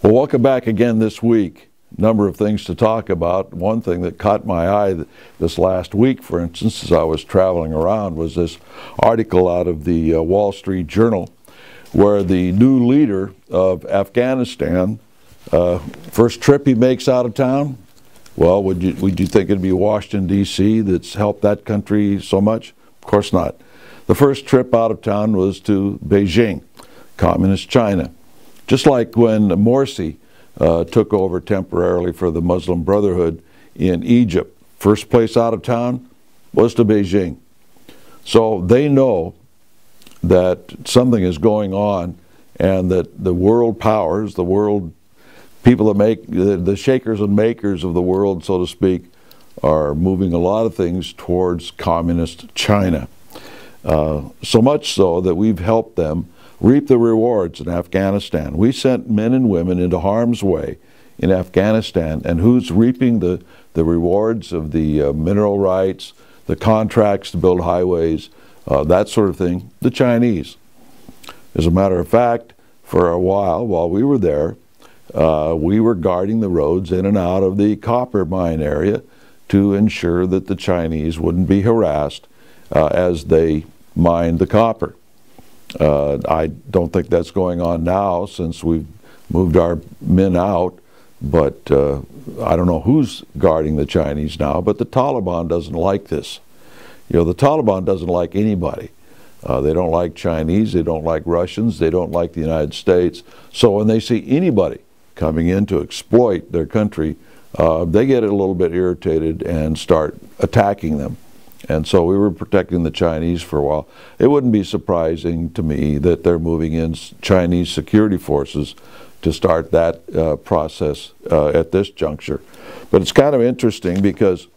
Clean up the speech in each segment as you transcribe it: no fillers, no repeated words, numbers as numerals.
Well, welcome back again this week. Number of things to talk about. One thing that caught my eye this last week, for instance, as I was traveling around, was this article out of the Wall Street Journal where the new leader of Afghanistan, first trip he makes out of town, well, would you think it'd be Washington, D.C. that's helped that country so much? Of course not. The first trip out of town was to Beijing, communist China. Just like when Morsi took over temporarily for the Muslim Brotherhood in Egypt, first place out of town was to Beijing. So they know that something is going on and that the world powers, the world people that make, the shakers and makers of the world, so to speak, are moving a lot of things towards communist China. So much so that we've helped them reap the rewards in Afghanistan. We sent men and women into harm's way in Afghanistan, and who's reaping the rewards of the mineral rights, the contracts to build highways, that sort of thing? The Chinese. As a matter of fact, for a while we were there, we were guarding the roads in and out of the copper mine area to ensure that the Chinese wouldn't be harassed as they mined the copper. I don't think that's going on now since we've moved our men out, but I don't know who's guarding the Chinese now, but the Taliban doesn't like this. You know, the Taliban doesn't like anybody. They don't like Chinese, they don't like Russians, they don't like the United States. So when they see anybody coming in to exploit their country, they get a little bit irritated and start attacking them. And so we were protecting the Chinese for a while. It wouldn't be surprising to me that they're moving in Chinese security forces to start that process at this juncture. But it's kind of interesting because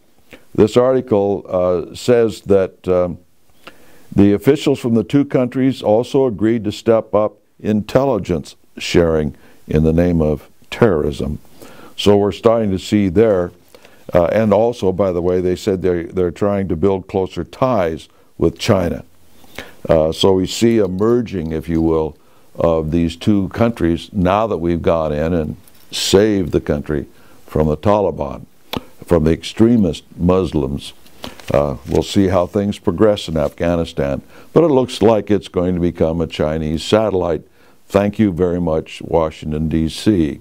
this article says that the officials from the two countries also agreed to step up intelligence sharing in the name of terrorism. So we're starting to see there. And also, by the way, they said they're trying to build closer ties with China. So we see a merging, if you will, of these two countries now that we've gone in and saved the country from the Taliban, from the extremist Muslims. We'll see how things progress in Afghanistan, but it looks like it's going to become a Chinese satellite. Thank you very much, Washington, D.C.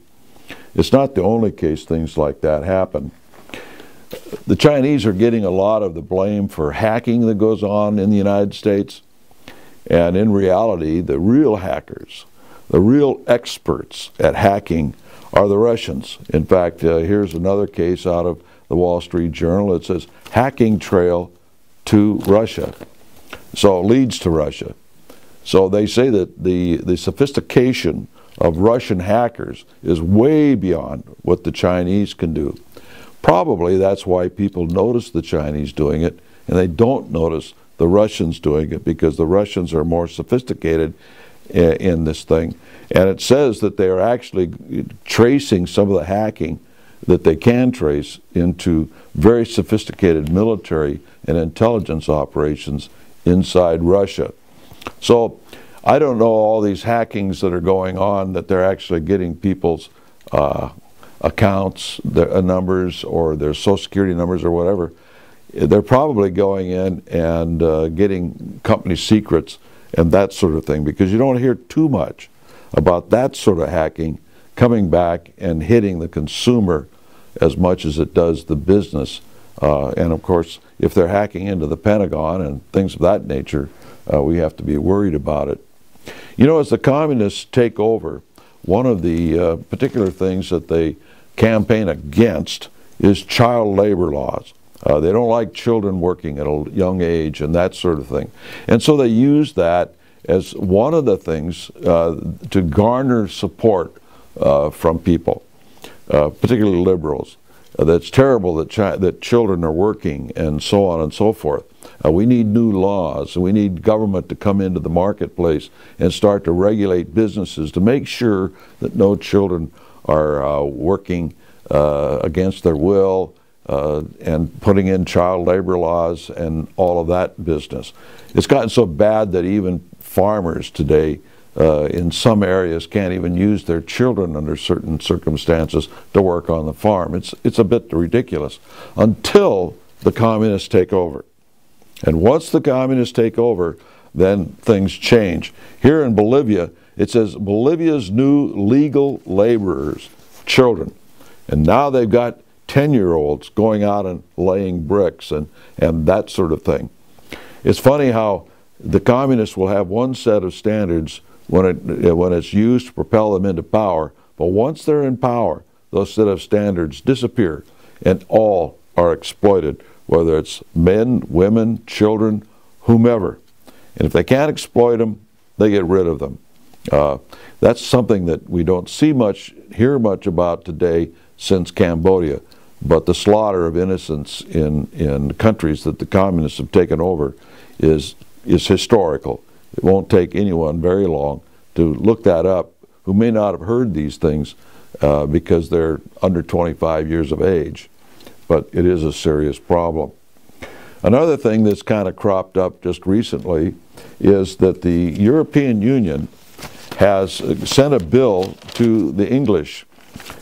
It's not the only case things like that happen. The Chinese are getting a lot of the blame for hacking that goes on in the United States. And in reality, the real hackers, the real experts at hacking are the Russians. In fact, here's another case out of the Wall Street Journal. It says, hacking trail to Russia. So it leads to Russia. So they say that the sophistication of Russian hackers is way beyond what the Chinese can do. Probably that's why people notice the Chinese doing it, and they don't notice the Russians doing it, because the Russians are more sophisticated in this thing. And it says that they are actually tracing some of the hacking that they can trace into very sophisticated military and intelligence operations inside Russia. So I don't know all these hackings that are going on, that they're actually getting people's accounts, their numbers, or their social security numbers, or whatever. They're probably going in and getting company secrets and that sort of thing, because you don't hear too much about that sort of hacking coming back and hitting the consumer as much as it does the business. And of course, if they're hacking into the Pentagon and things of that nature, we have to be worried about it. You know, as the communists take over, one of the particular things that they campaign against is child labor laws. They don't like children working at a young age and that sort of thing. And so they use that as one of the things to garner support from people, particularly liberals. That's terrible that children are working and so on and so forth. We need new laws. We need government to come into the marketplace and start to regulate businesses to make sure that no children are working against their will and putting in child labor laws and all of that business. It's gotten so bad that even farmers today in some areas can't even use their children under certain circumstances to work on the farm. It's a bit ridiculous until the communists take over. And once the communists take over, then things change. Here in Bolivia, it says Bolivia's new legal laborers, children. And now they've got 10-year-olds going out and laying bricks and that sort of thing. It's funny how the communists will have one set of standards when it's used to propel them into power, but once they're in power, those set of standards disappear and all are exploited, whether it's men, women, children, whomever. And if they can't exploit them, they get rid of them. That's something that we don't see much, hear much about today since Cambodia. But the slaughter of innocents in countries that the communists have taken over is historical. It won't take anyone very long to look that up who may not have heard these things because they're under 25 years of age. But it is a serious problem. Another thing that's kind of cropped up just recently is that the European Union has sent a bill to the English.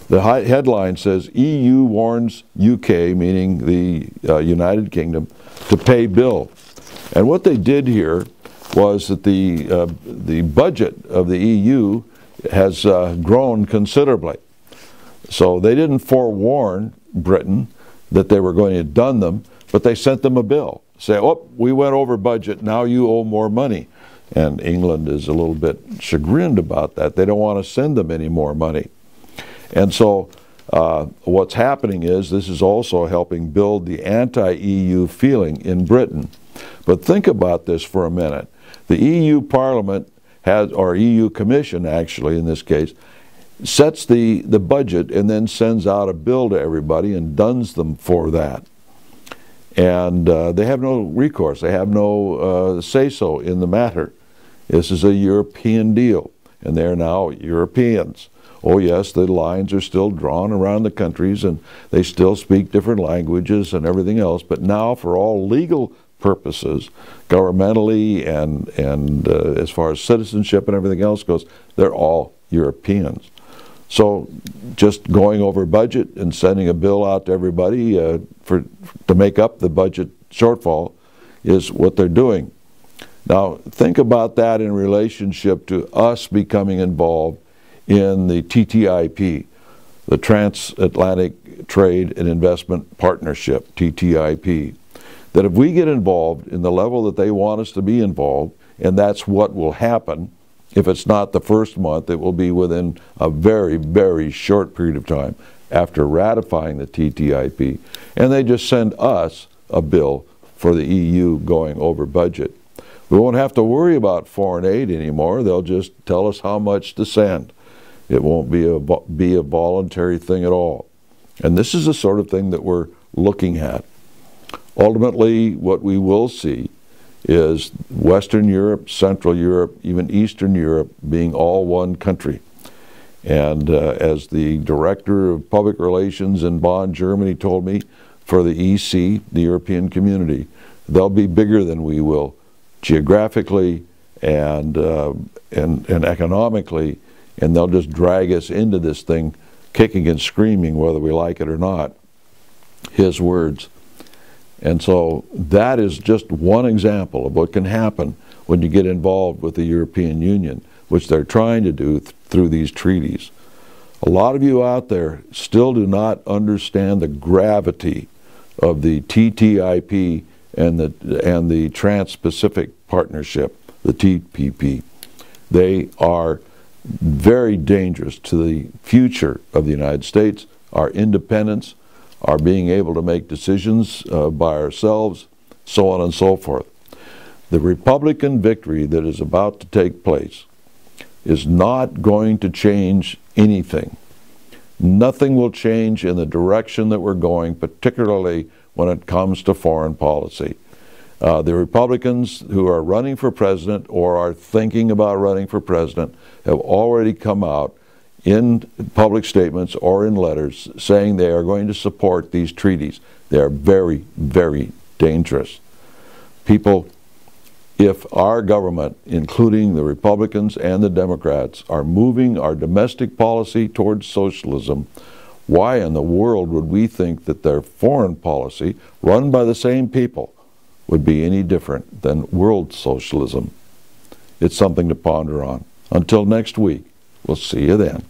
The headline says, EU warns UK, meaning the United Kingdom, to pay bill. And what they did here was that the budget of the EU has grown considerably. So they didn't forewarn Britain that they were going to dun them, but they sent them a bill. Say, oh, we went over budget, now you owe more money. And England is a little bit chagrined about that. They don't want to send them any more money. And so what's happening is this is also helping build the anti-EU feeling in Britain. But think about this for a minute. The EU Parliament has, or EU Commission actually in this case, sets the budget and then sends out a bill to everybody and duns them for that. And they have no recourse. They have no say-so in the matter. This is a European deal, and they're now Europeans. Oh yes, the lines are still drawn around the countries, and they still speak different languages and everything else, but now for all legal purposes, governmentally and as far as citizenship and everything else goes, they're all Europeans. So just going over budget and sending a bill out to everybody to make up the budget shortfall is what they're doing. Now think about that in relationship to us becoming involved in the TTIP, the Transatlantic Trade and Investment Partnership, TTIP. That if we get involved in the level that they want us to be involved, and that's what will happen, if it's not the first month, it will be within a very, very short period of time after ratifying the TTIP. And they just send us a bill for the EU going over budget. We won't have to worry about foreign aid anymore. They'll just tell us how much to send. It won't be a voluntary thing at all. And this is the sort of thing that we're looking at. Ultimately, what we will see is Western Europe, Central Europe, even Eastern Europe being all one country. And as the director of public relations in Bonn, Germany told me, for the EC, the European Community, they'll be bigger than we will, geographically and economically, and they'll just drag us into this thing, kicking and screaming whether we like it or not. His words. And so that is just one example of what can happen when you get involved with the European Union, which they're trying to do through these treaties. A lot of you out there still do not understand the gravity of the TTIP and the Trans-Pacific Partnership, the TPP. They are very dangerous to the future of the United States, our independence, our being able to make decisions by ourselves, so on and so forth. The Republican victory that is about to take place is not going to change anything. Nothing will change in the direction that we're going, particularly when it comes to foreign policy. The Republicans who are running for president or are thinking about running for president have already come out in public statements or in letters saying they are going to support these treaties. They are very, very dangerous. People If our government, including the Republicans and the Democrats, are moving our domestic policy towards socialism, why in the world would we think that their foreign policy, run by the same people, would be any different than world socialism? It's something to ponder on. Until next week, we'll see you then.